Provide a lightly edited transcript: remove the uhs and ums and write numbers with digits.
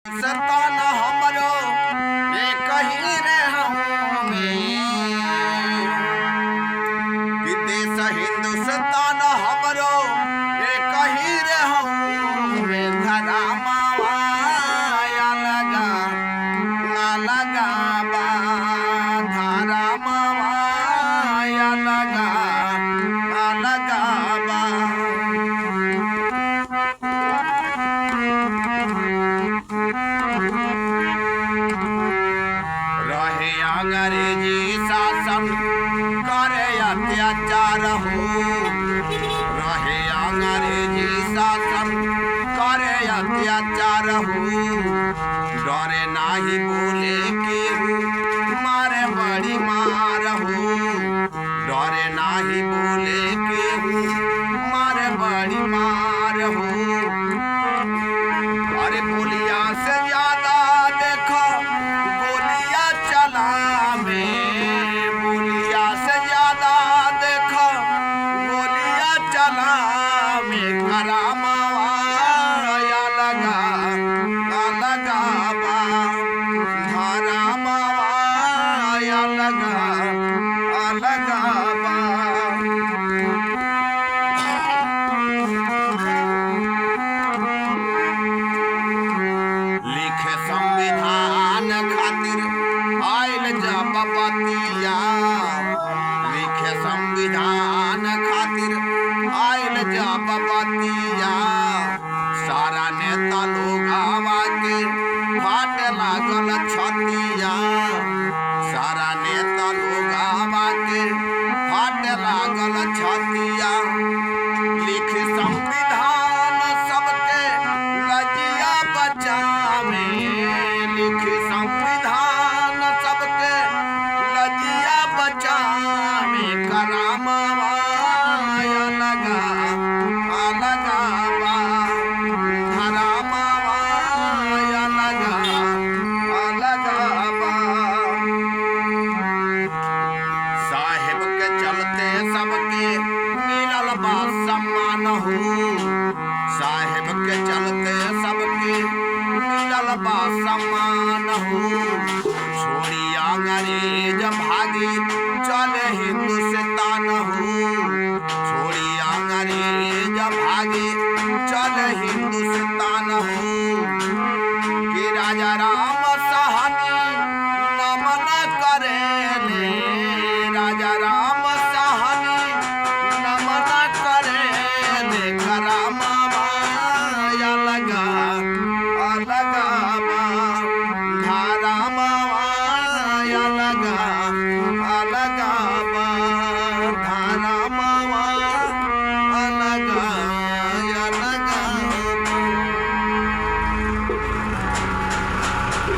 सतान हमरो एक ही रे हमें कि देश हिंदुस्तान हमरो एक ही रे हमें धरा माया लगा ना लगा बा धरा माया लगा ना लगा बा रहे अंग्रेजी शासन करे अत्याचार हो रहे अंग्रेजी शासन करे अत्याचार हो डरे नाही बोले केहू मारे बड़ी मार हो डरे नाही बोले केहू मारे बड़ी मार हो अरे बोलिया से ज्यादा देखो बोलिया चला में बोलिया से ज्यादा देखो बोलिया चला में घरा माया लगा ना लगा बा घरा माया लगा लगा बा लिखे संविधान खातिर आयल जब बतिया लिखे संविधान खातिर आयल जब बतिया सारा नेता लोग आवा के फाट लागल छतिया सारा नेता लोग आवा के फाट लागल छतिया लिख संविधान सबके लजिया बचावे लिख संविधान सबके लजिया बचावे कराम माया लगा लगा बा धरा माया लगा लगा बा साहेब के चलते सबके मिलल बा सम्मान हो साहेब के चलते सबके मिलल बा सम्मान हो छोड़ी अंग्रेज भागी चले हिंदुस्तान हो छोड़ी अंग्रेज भागी चले हिंदुस्तान हो कि राजा